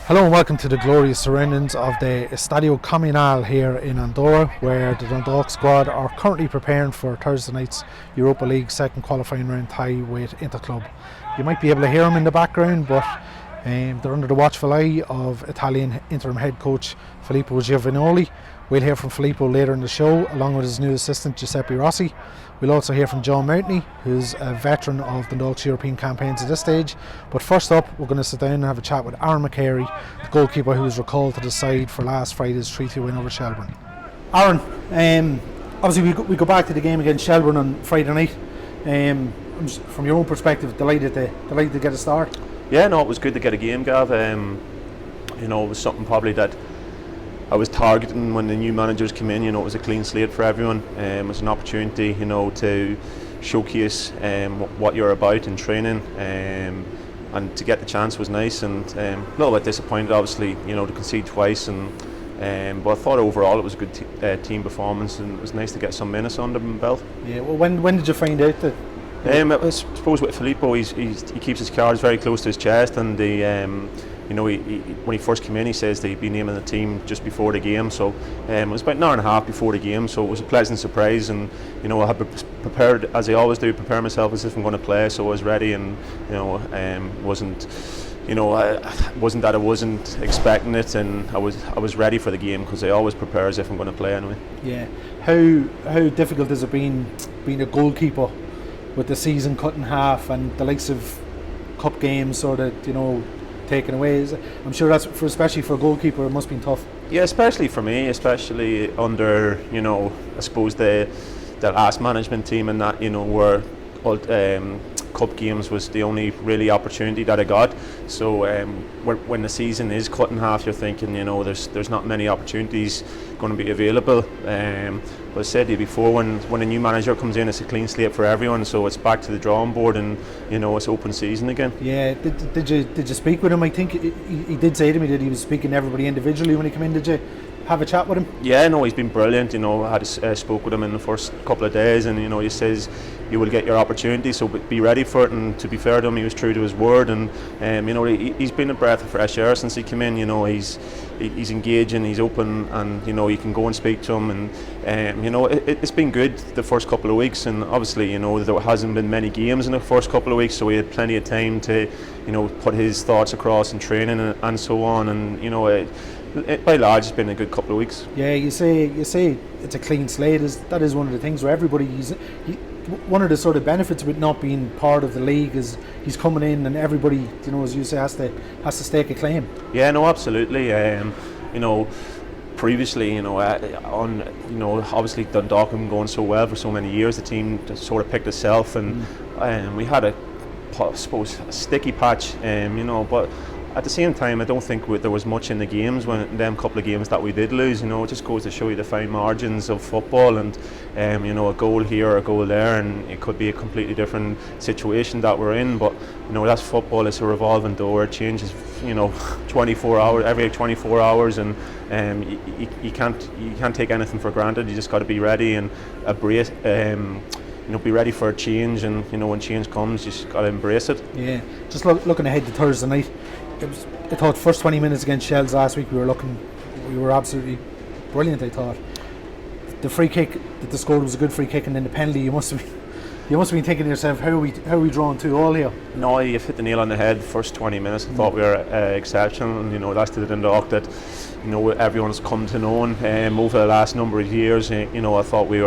Hello and welcome to the glorious surroundings of the Estadio Comunal here in Andorra, where the Dundalk squad are currently preparing for Thursday night's Europa League second qualifying round tie with Inter Club. You might be able to hear them in the background, but they're under the watchful eye of Italian interim head coach Filippo Giovagnoli. We'll hear from Filippo later in the show, along with his new assistant Giuseppe Rossi. We'll also hear from John Mountney, who's a veteran of Dundalk's European campaigns at this stage. But first up, we're going to sit down and have a chat with Aaron McCarey, the goalkeeper who was recalled to the side for last Friday's 3-2 win over Shelbourne. Aaron, obviously we go back to the game against Shelbourne on Friday night. From your own perspective, delighted to get a start. Yeah, no, it was good to get a game, Gav. It was something probably that I was targeting when the new managers came in. It was a clean slate for everyone. It was an opportunity, to showcase what you're about in training, and to get the chance was nice. And a little bit disappointed, obviously, to concede twice. But I thought overall it was a good team performance, and it was nice to get some minutes under my belt. Yeah. Well, when did you find out that? I suppose with Filippo, he keeps his cards very close to his chest, and when he first came in, he says that he'd be naming the team just before the game. So it was about an hour and a half before the game, so it was a pleasant surprise. And I had prepared, as I always do, prepare myself as if I'm going to play. So I was ready, and wasn't that I wasn't expecting it, and I was ready for the game because I always prepare as if I'm going to play anyway. Yeah. How difficult has it been being a goalkeeper with the season cut in half and the likes of cup games sort of taken away? I'm sure that's especially for a goalkeeper, it must have been tough. Yeah, especially for me, especially under I suppose the last management team, and that where cup games was the only really opportunity that I got. So when the season is cut in half, you're thinking there's not many opportunities going to be available. But I said to you before, when a new manager comes in, it's a clean slate for everyone, so it's back to the drawing board, and it's open season again. Yeah. Did you speak with him? I think he did say to me that he was speaking to everybody individually when he came in. Did you have a chat with him? Yeah, no, he's been brilliant. I had spoke with him in the first couple of days, and he says you will get your opportunity, so be ready for it. And to be fair to him, he was true to his word, and he's been a breath of fresh air since he came in. He's engaging, he's open, and you can go and speak to him, and it's been good the first couple of weeks. And obviously there hasn't been many games in the first couple of weeks, so he had plenty of time to put his thoughts across in training and so on. And by large, it's been a good couple of weeks. Yeah, you say it's a clean slate. That is one of the things where one of the sort of benefits with not being part of the league is he's coming in, and everybody, as you say, has to stake a claim. Yeah, no, absolutely. Previously, obviously Dundalk had been going so well for so many years. The team just sort of picked itself, and we had a sticky patch, but at the same time, I don't think there was much in the games, them couple of games that we did lose. It just goes to show you the fine margins of football, and a goal here or a goal there, and it could be a completely different situation that we're in. But that's football. It's a revolving door. It changes, 24 hours every 24 hours, and you can't take anything for granted. You just got to be ready and embrace. Be ready for a change, and when change comes, you just got to embrace it. Yeah. Just looking ahead to Thursday night. I thought first 20 minutes against Shells last week we were absolutely brilliant. I thought the free kick that they scored was a good free kick, and then the penalty, you must have been thinking to yourself, how are we drawing 2-2 here? No, you've hit the nail on the head. First 20 minutes I thought we were exceptional, and that's to the Dundalk that everyone's come to know over the last number of years. I thought we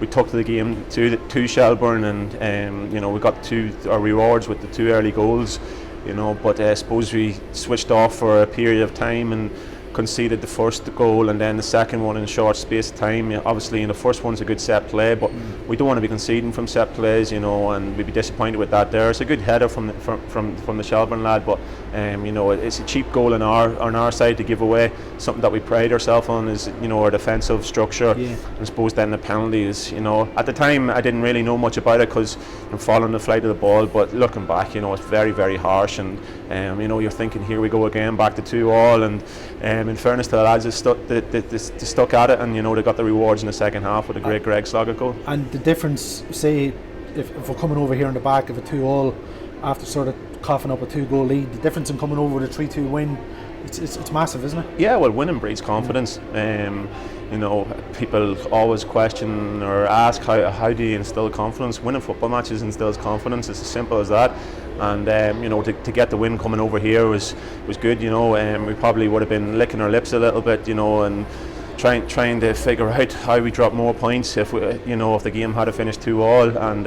took the game to Shelbourne, and we got our rewards with the 2 early goals. But I suppose we switched off for a period of time and conceded the first goal, and then the second one in a short space of time. Obviously, the first one's a good set play, but we don't want to be conceding from set plays, and we'd be disappointed with that. There, it's a good header from the Shelbourne lad, but it's a cheap goal on our side to give away. Something that we pride ourselves on is our defensive structure. Yeah. I suppose then the penalty is at the time I didn't really know much about it because I'm following the flight of the ball, but looking back, it's very, very harsh, and you're thinking, here we go again, back to 2-2, and in fairness to the lads, they stuck at it, and they got the rewards in the second half with a great Greg Sloggett goal. And the difference, say, if we're coming over here in the back of a 2-2 after sort of coughing up a 2-goal lead, the difference in coming over with a 3-2 win it's massive, isn't it? Yeah, well, winning breeds confidence. You know, people always question or ask how do you instill confidence. Winning football matches instills confidence. It's as simple as that. And you know, to get the win coming over here was good. You know, we probably would have been licking our lips a little bit, you know, and trying to figure out how we drop more points if if the game had finished 2-2, and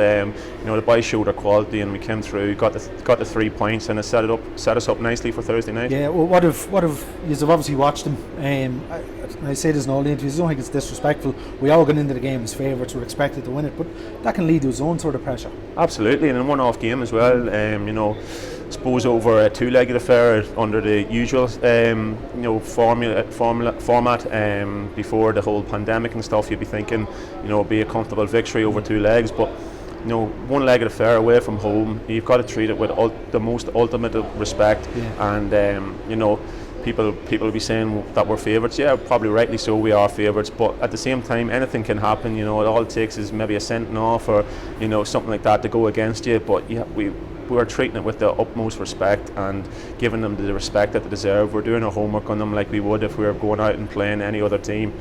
you know, the boys showed their quality and we came through, got the 3 points, and it set us up nicely for Thursday night. Yeah, well, what if you've obviously watched them, I say this in all the interviews, I don't think it's disrespectful, we all got into the game as favourites, we're expected to win it, but that can lead to its own sort of pressure. Absolutely, and a one-off game as well. You know, I suppose over a two-legged affair under the usual format before the whole pandemic and stuff, you'd be thinking, you know, be a comfortable victory over 2 legs, but you know, one-legged affair away from home, you've got to treat it with the most ultimate respect. Yeah. And you know, people will be saying that we're favourites. Yeah, probably rightly so, we are favourites, but at the same time anything can happen. You know, all it takes is maybe a sending off or, you know, something like that to go against you. But yeah, we are treating it with the utmost respect and giving them the respect that they deserve. We're doing our homework on them like we would if we were going out and playing any other team.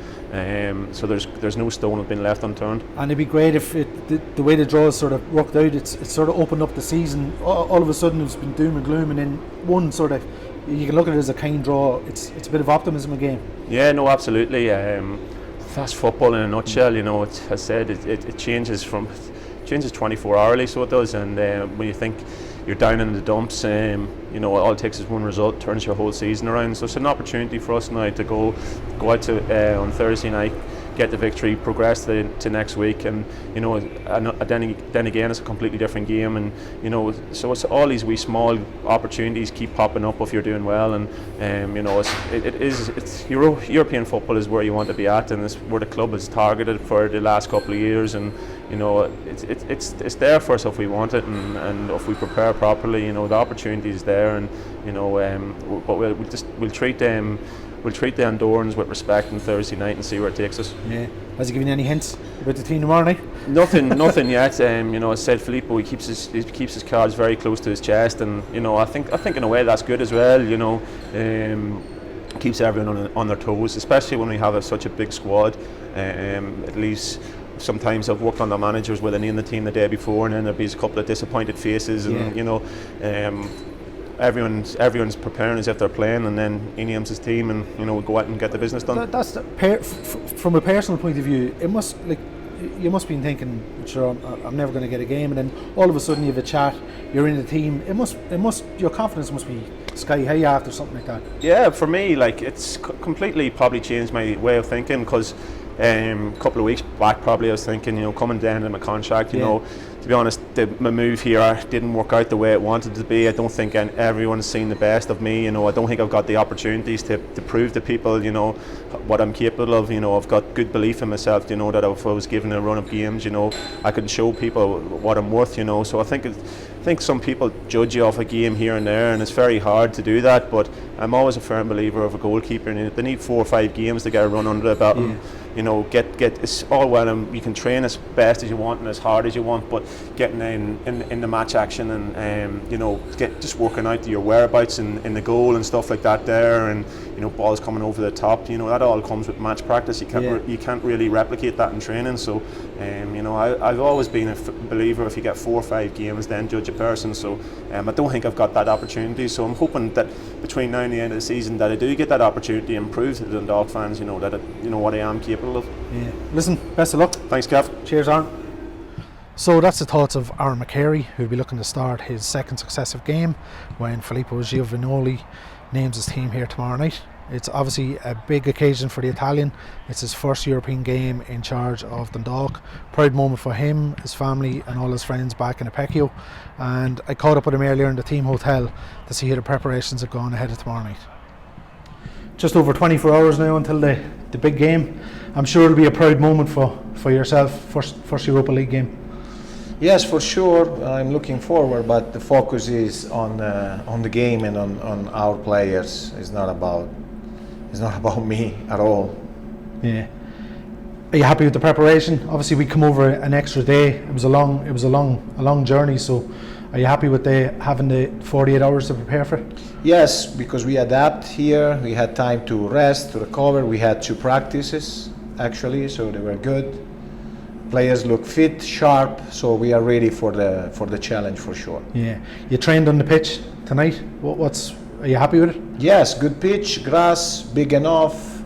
So there's no stone has been left unturned. And it'd be great if the way the draws sort of worked out, it's sort of opened up the season. All of a sudden it's been doom and gloom, and then one sort of, you can look at it as a kind draw. It's a bit of optimism again. Yeah, no, absolutely. That's football in a nutshell. You know, as I said, it changes 24 hourly, so it does. And when you think you're down in the dumps, you know, all it takes is one result, turns your whole season around. So it's an opportunity for us now to go out to on Thursday night, get the victory, progress to next week, and you know, then again it's a completely different game, and you know, so it's all these wee small opportunities keep popping up if you're doing well, and you know, it's European football is where you want to be at, and it's where the club is targeted for the last couple of years, and you know, it's there for us if we want it, and if we prepare properly, you know, the opportunity is there, and you know, but we'll treat them. We'll treat the Andorrans with respect on Thursday night and see where it takes us. Yeah. Has he given you any hints about the team tomorrow night? Nothing yet. You know, as I said, Filippo, he keeps his cards very close to his chest, and you know, I think in a way that's good as well. You know, keeps everyone on their toes, especially when we have such a big squad. At least sometimes I've worked on the managers with a name the team the day before, and then there'll be a couple of disappointed faces, and you know. Everyone's preparing as if they're playing, and then he names his team, and you know, we go out and get the business done. That's from a personal point of view. It must, like, you must be thinking, sure, I'm never going to get a game, and then all of a sudden you have a chat, you're in the team. It must, your confidence must be sky high after something like that. Yeah, for me, like, it's completely probably changed my way of thinking, because a couple of weeks back probably I was thinking, you know, coming down to my contract, you know, to be honest, my move here didn't work out the way it wanted to be. I don't think everyone's seen the best of me. You know, I don't think I've got the opportunities to prove to people, you know, what I'm capable of. You know, I've got good belief in myself, you know, that if I was given a run of games, you know, I could show people what I'm worth, you know. So I think some people judge you off a game here and there, and it's very hard to do that, but I'm always a firm believer of a goalkeeper, and they need 4 or 5 games to get a run under the belt. You know, get it's all well, and you can train as best as you want and as hard as you want, but getting in the match action, and you know, just working out your whereabouts in the goal and stuff like that there, and you know, balls coming over the top, you know, that all comes with match practice. You can't really replicate that in training. So you know, I've always been a believer, if you get 4 or 5 games, then judge a person. So I don't think I've got that opportunity, so I'm hoping that between now and the end of the season that I do get that opportunity and prove to the Dundalk fans, you know, that you know what I am capable of. Yeah. Listen, best of luck. Thanks, Kev. Cheers, Aaron. So that's the thoughts of Aaron McCarey, who'll be looking to start his second successive game when Filippo Giovagnoli names his team here tomorrow night. It's obviously a big occasion for the Italian. It's his first European game in charge of Dundalk. Proud moment for him, his family and all his friends back in Apecchio. And I caught up with him earlier in the team hotel to see how the preparations have gone ahead of tomorrow night. Just over 24 hours now until the big game. I'm sure it'll be a proud moment for yourself, first Europa League game. Yes, for sure. I'm looking forward, but the focus is on the game and on our players. It's not about me at all. Yeah. Are you happy with the preparation? Obviously, we come over an extra day. It was a long journey. So, are you happy with having the 48 hours to prepare for it? Yes, because we adapt here. We had time to rest, to recover. We had 2 practices actually, so they were good. Players look fit, sharp, so we are ready for the challenge for sure. Yeah, you trained on the pitch tonight. Are you happy with it? Yes, good pitch, grass, big enough.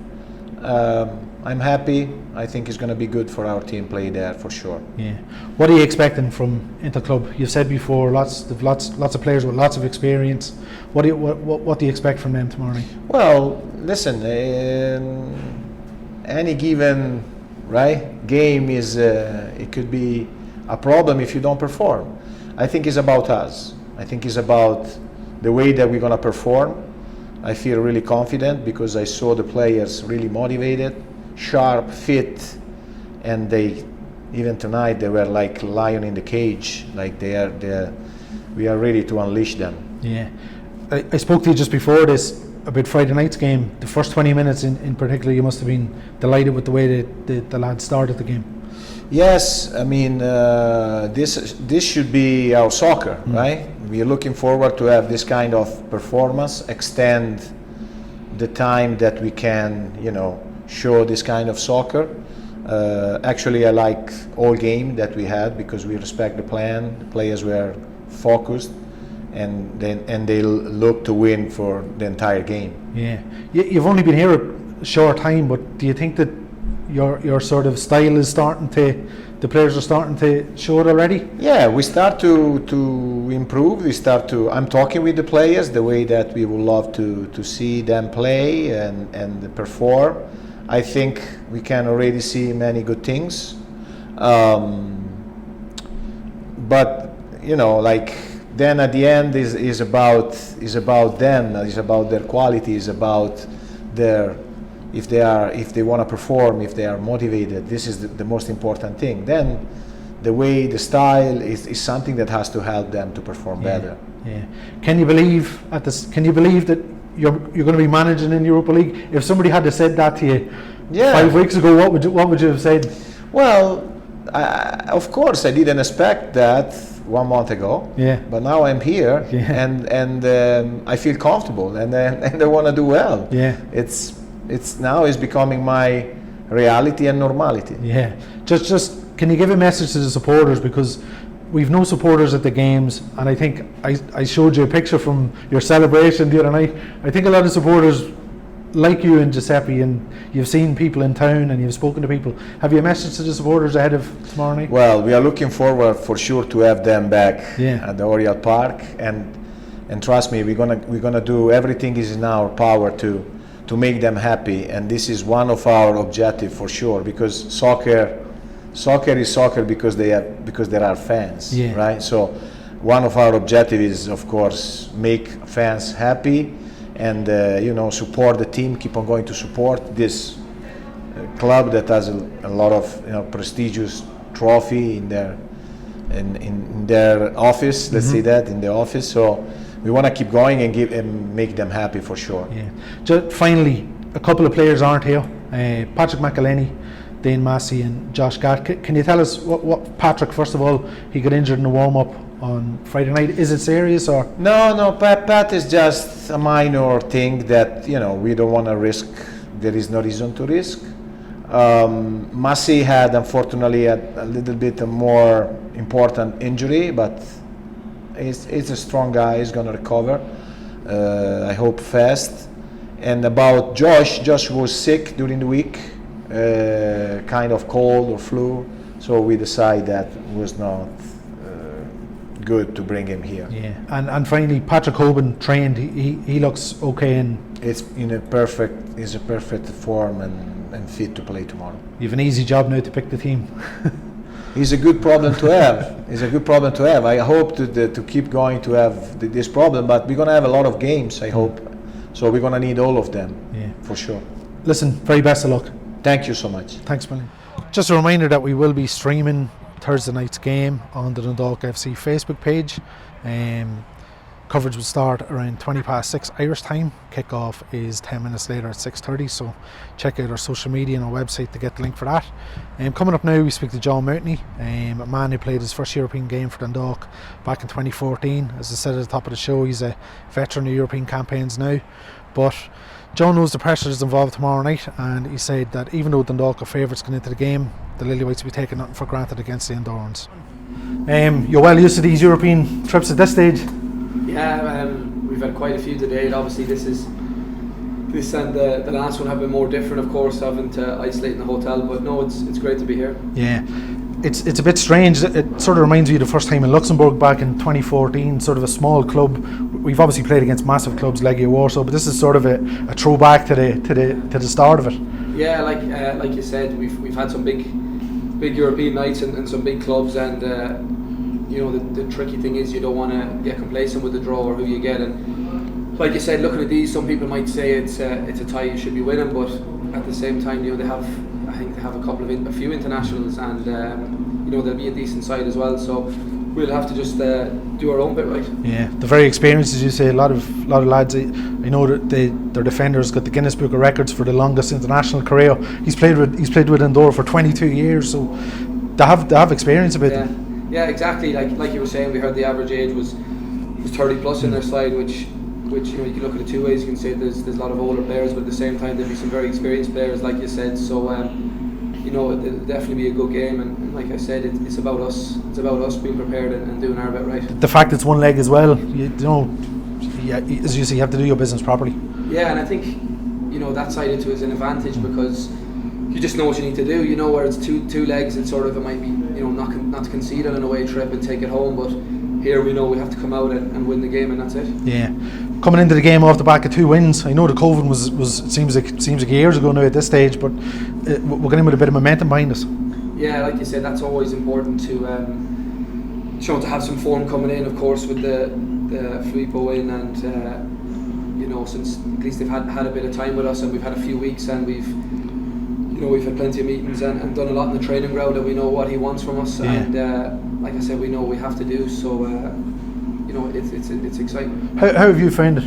I'm happy. I think it's going to be good for our team play there for sure. Yeah. What are you expecting from Inter Club? You've said before, lots of players with lots of experience. What do you expect from them tomorrow night? Well, listen, any given game is it could be a problem if you don't perform. I think it's about us. I think it's about the way that we're going to perform. I feel really confident because I saw the players really motivated, sharp, fit, and even tonight they were like lion in the cage. Like we are ready to unleash them. Yeah, I spoke to you just before this about Friday night's game. The first 20 minutes in particular, you must have been delighted with the way the lads started the game. Yes, I mean this should be our soccer, right? We are looking forward to have this kind of performance, extend the time that we can, show this kind of soccer. Actually, I like all game that we had because we respect the plan. The players were focused, and they look to win for the entire game. Yeah, you've only been here a short time, but do you think that your sort of style is the players are starting to show it already? Yeah, we start to improve. I'm talking with the players the way that we would love to see them play and perform. I think we can already see many good things. But then at the end is about them. It's about their quality. It's about if they want to perform, if they are motivated. This is the most important thing. Then the style is something that has to help them to perform better. Yeah. Can you believe that you're going to be managing in Europa League? If somebody had said that to you 5 weeks ago, what would you have said? Well, of course, I didn't expect that 1 month ago. Yeah. But now I'm here, and I feel comfortable, and I want to do well. Yeah. It's now becoming my reality and normality. Yeah. Just can you give a message to the supporters, because we've no supporters at the games, and I think I showed you a picture from your celebration the other night. I think a lot of supporters like you and Giuseppe, and you've seen people in town and you've spoken to people. Have you a message to the supporters ahead of tomorrow night? Well, we are looking forward for sure to have them back at the Oriel Park, and trust me, we're gonna do everything is in our power to make them happy, and this is one of our objectives for sure, because soccer is soccer because there are fans, right? So one of our objectives is, of course, make fans happy, and support the team, keep on going to support this club that has a lot of prestigious trophy in their office. Let's say that in the office. So we want to keep going and make them happy for sure. Yeah. Just finally, a couple of players aren't here. Patrick McElhenney, Dane Massey, and Josh Gatt. Can you tell us what Patrick? First of all, he got injured in the warm up on Friday night. Is it serious or? No. Pat is just a minor thing that we don't want to risk. There is no reason to risk. Massey had unfortunately a little bit more important injury, but he's a strong guy. He's going to recover. I hope fast. And about Josh was sick during the week, kind of cold or flu. So we decided that it was not good to bring him here. Yeah, and finally, Patrick Hoban trained. He looks okay, and he's a perfect form and fit to play tomorrow. You have an easy job now to pick the team. It's a good problem to have. I hope to keep going to have this problem, but we're going to have a lot of games, I hope. So we're going to need all of them, for sure. Listen, very best of luck. Thank you so much. Thanks, Million. Just a reminder that we will be streaming Thursday night's game on the Dundalk FC Facebook page. Coverage will start around 6:20 Irish time. Kick-off is 10 minutes later at 6:30, so check out our social media and our website to get the link for that. Coming up now, we speak to John Mountney, a man who played his first European game for Dundalk back in 2014. As I said at the top of the show, he's a veteran of European campaigns now, but John knows the pressure is involved tomorrow night, and he said that even though Dundalk are favourites going into the game, the Lilywhites will be taking nothing for granted against the Andorrans. You're well used to these European trips at this stage? Yeah, we've had quite a few today. Obviously this and the last one have been more different, of course, having to isolate in the hotel, but no, it's great to be here. Yeah, it's a bit strange. It sort of reminds me of the first time in Luxembourg back in 2014, sort of a small club. We've obviously played against massive clubs, Legia Warsaw, but this is sort of a throwback to the start of it. Yeah, like you said, we've had some big European nights and some big clubs, and the tricky thing is you don't want to get complacent with the draw or who you get. And like you said, looking at these, some people might say it's a tie you should be winning, but at the same time, they have a few internationals, and they'll be a decent side as well. So we'll have to just do our own bit right. Yeah, they're very experienced, as you say. A lot of lads. I know that their defender's got the Guinness Book of Records for the longest international career. He's played with Andorra for 22 years, so they have experience about them. Yeah, exactly. Like you were saying, we heard the average age was 30 plus in their side, which you can look at it two ways. You can say there's a lot of older players, but at the same time there'll be some very experienced players, like you said. So it'll definitely be a good game, and like I said, it's about us. It's about us being prepared and doing our bit right. The fact it's one leg as well, as you say, you have to do your business properly. Yeah, and I think that side into it is an advantage because you just know what you need to do. Where it's two legs, it might be not to concede on an away trip and take it home, but here we know we have to come out and win the game, and that's it. Yeah, coming into the game off the back of 2 wins. I know the COVID was it seems like years ago now at this stage, but we're getting with a bit of momentum behind us. Yeah, like you said, that's always important to to have some form coming in, of course, with the Filippo win, and since at least they've had a bit of time with us, and we've had a few weeks, and we've had plenty of meetings and done a lot in the training ground, and we know what he wants from us, and like I said, we know what we have to do, so it's exciting. How have you found it?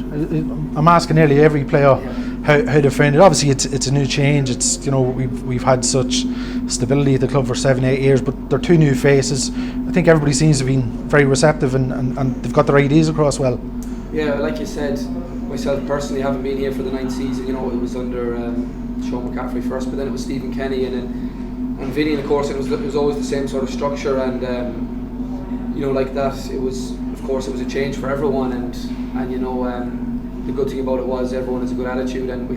I'm asking nearly every player how they found it. Obviously it's a new change. It's we've had such stability at the club for 7-8 years, but they're 2 new faces. I think everybody seems to be very receptive, and they've got their ideas across well. Yeah, like you said, myself personally haven't been here for the 9th season. It was under Sean McCaffrey first, but then it was Stephen Kenny and Vinny, and of course it was always the same sort of structure, and like that, it was a change for everyone, and the good thing about it was everyone has a good attitude, and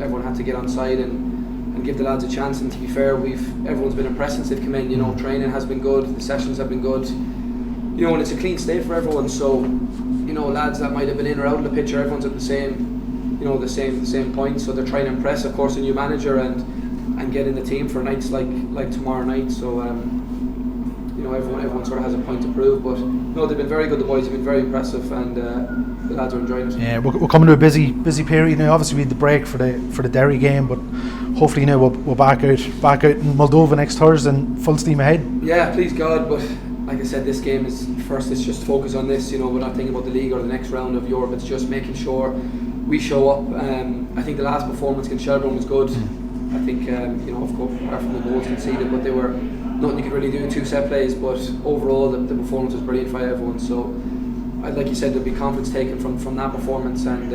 everyone had to get on side and give the lads a chance. And to be fair, everyone's been impressed since they've come in. Training has been good, the sessions have been good, and it's a clean state for everyone. So lads that might have been in or out of the picture, everyone's at the same point. So they're trying to impress, of course, a new manager and get in the team for nights like tomorrow night. So everyone sort of has a point to prove, but no, they've been very good. The boys have been very impressive, and the lads are enjoying it. Yeah, we're coming to a busy period now. Obviously we had the break for the Derry game, but hopefully we're back out in Moldova next Thursday and full steam ahead. Yeah, please God, but like I said, this game is first. It's just focus on this. We're not thinking about the league or the next round of Europe. It's just making sure we show up. I think the last performance against Shelbourne was good. I think of course, apart from the goals conceded, but they were nothing you could really do, 2 set plays. But overall, the performance was brilliant for everyone. So, like you said, there'll be confidence taken from that performance. And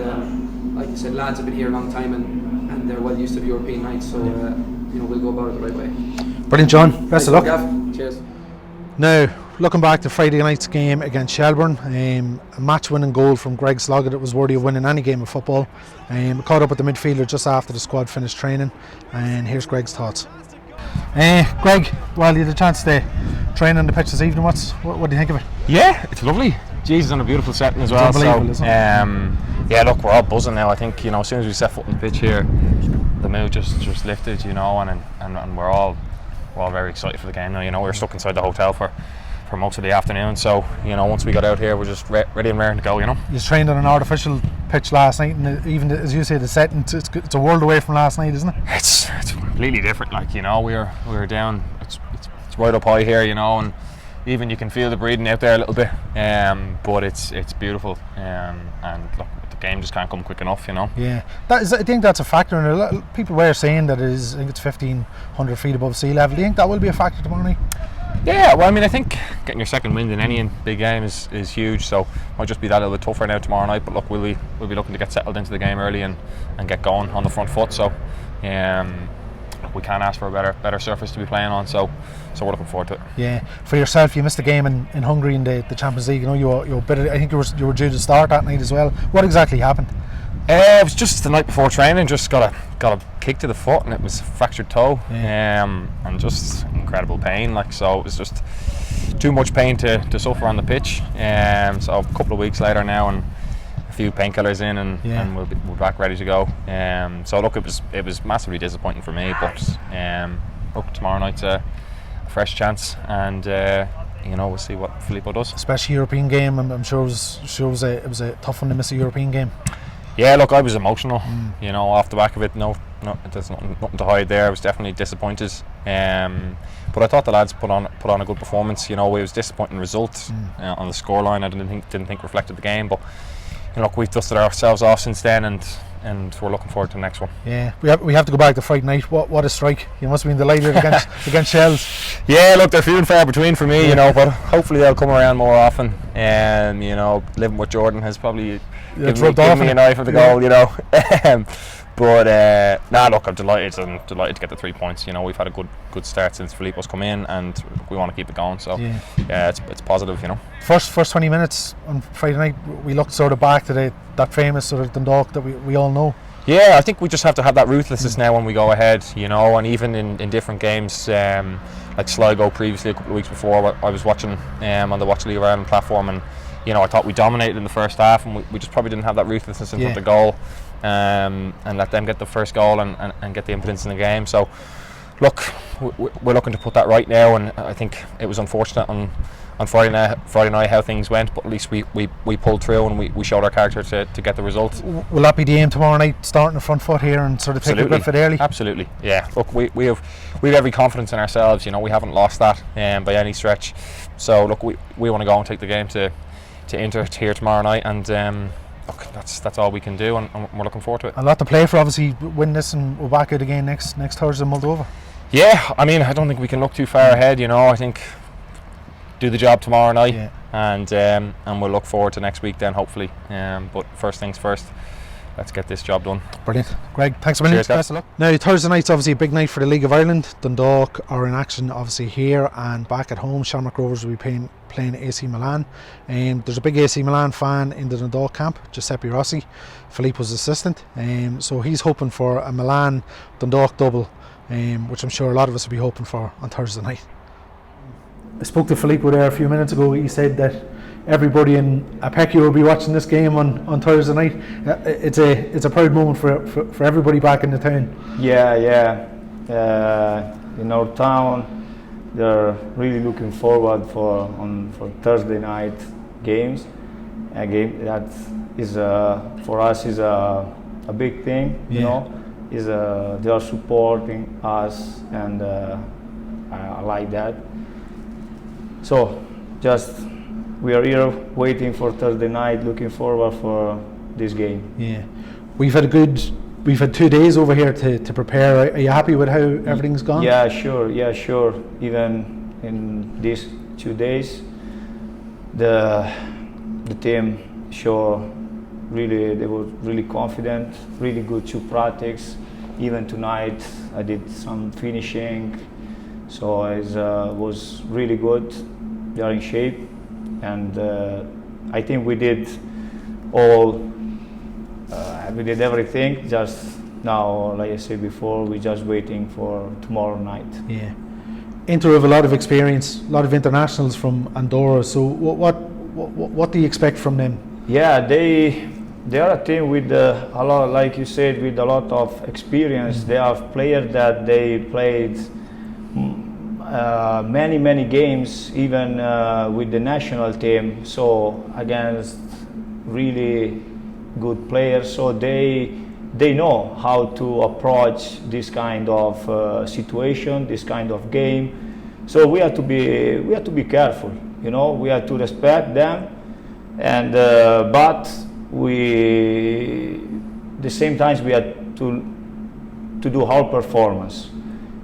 like you said, lads have been here a long time, and they're well used to the European nights. So we'll go about it the right way. Brilliant, John. Best of luck. Cheers. Now, looking back to Friday night's game against Shelbourne, a match-winning goal from Greg Sloggett. It was worthy of winning any game of football. Caught up with the midfielder just after the squad finished training, and here's Greg's thoughts. Greg, well, you had a chance to train on the pitch this evening. What do you think of it? Yeah, it's lovely. Jesus, on a beautiful setting as well. It's yeah, look, we're all buzzing now. I think as soon as we set foot on the pitch here, the mood just lifted, and we're all very excited for the game now. We were stuck inside the hotel for most of the afternoon, so once we got out here, we're just ready and raring to go. You trained on an artificial pitch last night, and even as you say, the setting, it's a world away from last night, isn't it? It's completely different. We were down. It's right up high here, and even you can feel the breathing out there a little bit. But it's beautiful, and look, the game just can't come quick enough, you know. Yeah, I think that's a factor, and a lot of people were saying that it is. I think it's 1,500 feet above sea level. Do you think that will be a factor tomorrow night? Yeah, well, I mean, I think getting your second win in any big game is huge, so it might just be that little bit tougher now tomorrow night. But look, we'll be looking to get settled into the game early and get going on the front foot. So we can't ask for a better surface to be playing on. So we're looking forward to it. Yeah, for yourself, you missed the game in Hungary in the Champions League. You know, you were better. I think you were due to start that night as well. What exactly happened? It was just the night before training. Just got a kick to the foot, and it was a fractured toe. And just incredible pain. Like, so it was just too much pain to suffer on the pitch. So a couple of weeks later now, and a few painkillers in, and we're back ready to go. So look, it was massively disappointing for me, but look, tomorrow night's a fresh chance, and you know, we'll see what Filippo does. Especially European game. I'm sure it was a tough one to miss a European game. Yeah, look, I was emotional, you know, off the back of it. No, there's nothing to hide there. I was definitely disappointed, but I thought the lads put on a good performance. You know, it was disappointing result on the scoreline. I didn't think reflected the game, but you know, look, we've dusted ourselves off since then, and we're looking forward to the next one. Yeah, we have to go back to Friday night. What a strike! You must have been delighted against Shells. Yeah, look, they're few and far between for me, you know, but hopefully they'll come around more often. And you know, living with Jordan has probably given me an eye for the goal, you know. But look, I'm delighted to get the 3 points. You know, we've had a good start since Filippo's come in, and we want to keep it going. So yeah, it's positive, you know. First 20 minutes on Friday night, we looked sort of back to that famous sort of Dundalk that we all know. Yeah, I think we just have to have that ruthlessness now when we go ahead, you know, and even in different games, like Sligo previously a couple of weeks before, I was watching on the Watch League of Ireland platform, and you know, I thought we dominated in the first half, and we just probably didn't have that ruthlessness in front of goal, and let them get the first goal and get the impotence in the game. So look, we're looking to put that right now, and I think it was unfortunate on Friday night how things went, but at least we pulled through, and we showed our character to get the result. Will that be the aim tomorrow night, starting the front foot here and sort of take a bit of it early? Absolutely, yeah. Look, we have every confidence in ourselves, you know, we haven't lost that by any stretch. So look, we want to go and take the game to Inter here tomorrow night, and look, that's all we can do, and we're looking forward to it. A lot to play for, obviously. Win this and we're back out again next Thursday in Moldova. Yeah, I mean, I don't think we can look too far ahead, you know. I think do the job tomorrow night, and we'll look forward to next week then, hopefully. But first things first, let's get this job done. Brilliant. Greg, thanks a million. Cheers, guys. Best of luck. Now, Thursday night's obviously a big night for the League of Ireland. Dundalk are in action obviously here, and back at home Shamrock Rovers will be playing AC Milan. There's a big AC Milan fan in the Dundalk camp, Giuseppe Rossi, Filippo's assistant. So he's hoping for a Milan Dundalk double, which I'm sure a lot of us will be hoping for on Thursday night. I spoke to Filippo there a few minutes ago. He said that everybody in Apecchio will be watching this game on Thursday night. It's a proud moment for everybody back in the town. Yeah. In our town, they're really looking forward for Thursday night games. A game that is for us is a big thing. You know, they are supporting us, and I like that. So we are here waiting for Thursday night, looking forward for this game. Yeah, we've had 2 days over here to prepare. Are you happy with how everything's gone? Yeah, sure. Even in these 2 days, the team they were really confident, really good to practice. Even tonight, I did some finishing, so it was really good. They are in shape, and I think we did everything. Just now, like I said before, we're just waiting for tomorrow night. Yeah, Inter have a lot of experience, a lot of internationals from Andorra. So what do you expect from them? Yeah, they are a team with a lot, like you said, with a lot of experience. They have players that they played many games, even with the national team, so against really good players, so they know how to approach this kind of situation, this kind of game. So we have to be careful. You know, we have to respect them, and but the same times we have to do our performance,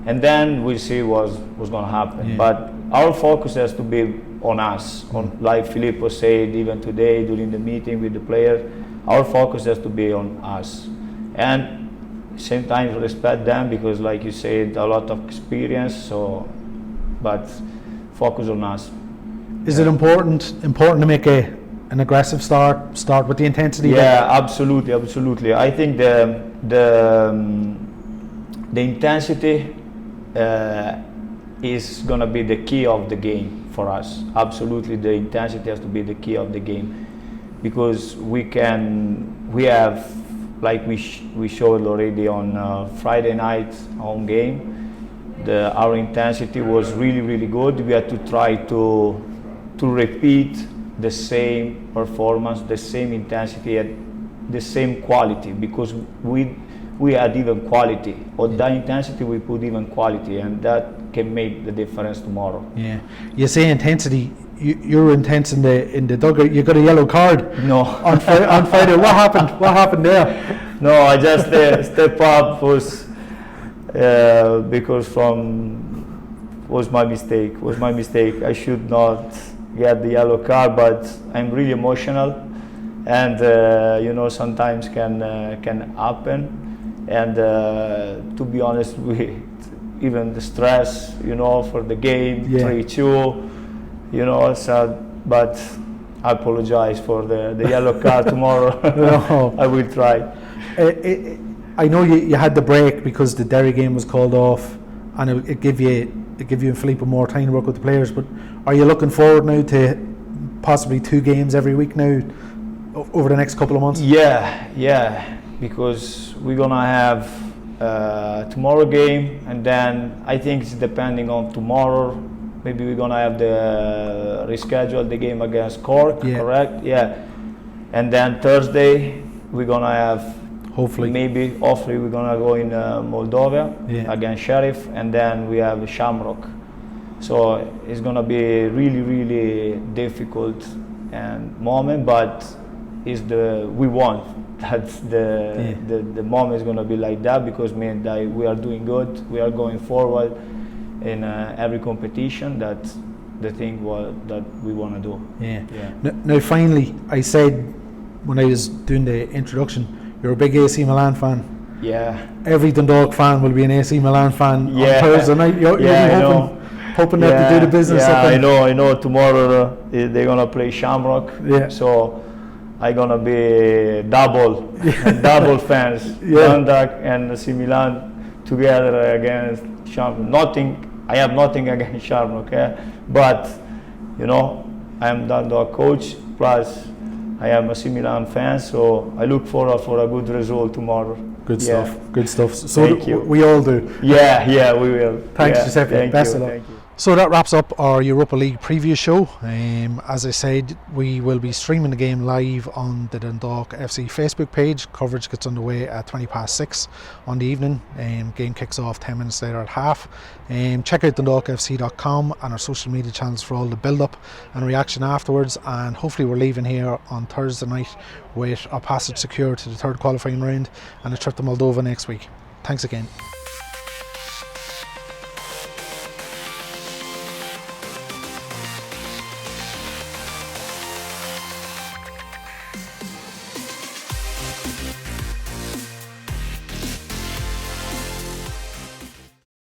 and then we'll see what's going to happen. Yeah. But our focus has to be on us, on, like Filippo said even today during the meeting with the players. Our focus has to be on us, and same time respect them, because like you said, a lot of experience. So, but focus on us. Is it important to make an aggressive start with the intensity? Yeah, absolutely. I think the intensity is gonna be the key of the game for us. Absolutely, the intensity has to be the key of the game, because we have, like we showed already on Friday night home game. Our intensity was really good. We had to try to repeat the same performance, the same intensity, at the same quality, because we had even quality. On that intensity we put even quality, and that can make the difference tomorrow. Yeah. You say intensity. You're intense in the dugout. You got a yellow card. No. on Friday. What happened? What happened there? No, I just step up because was my mistake. I should not get the yellow card, but I'm really emotional, and you know, sometimes can happen. And to be honest, even the stress, you know, for the game, 3-2, you know. So, but I apologize for the yellow card tomorrow. No. I will try. I know you had the break because the Derry game was called off, and it gave you and Filippo more time to work with the players. But are you looking forward now to possibly 2 games every week now over the next couple of months? Yeah, because we're gonna have tomorrow game, and then I think it's depending on tomorrow. Maybe we're gonna have the reschedule the game against Cork, correct? Yeah, and then Thursday we're gonna have. Hopefully we're gonna go in Moldova against Sheriff, and then we have Shamrock. So it's gonna be really difficult and moment, but we want. That's the moment is gonna be like that, because we are doing good. We are going forward in every competition. That's the thing that we wanna do. Yeah. Now finally, I said when I was doing the introduction, you're a big AC Milan fan. Yeah. Every Dundalk fan will be an AC Milan fan on Thursday night. You'll be hoping that to do the business. Yeah, I know. Tomorrow they're gonna play Shamrock. Yeah. So I'm gonna be double fans. Dundalk and AC Milan together against Shamrock. I have nothing against Shamrock, but you know, I'm Dundalk coach, plus I am a AC Milan fan, so I look forward for a good result tomorrow. Good stuff. So we all do. Yeah, we will. Thanks, Giuseppe. Best of luck. Thank you. So that wraps up our Europa League preview show. As I said, we will be streaming the game live on the Dundalk FC Facebook page. Coverage gets underway at 6:20 on the evening. Game kicks off 10 minutes later at half. Check out dundalkfc.com and our social media channels for all the build-up and reaction afterwards. And hopefully we're leaving here on Thursday night with our passage secure to the 3rd qualifying round and a trip to Moldova next week. Thanks again.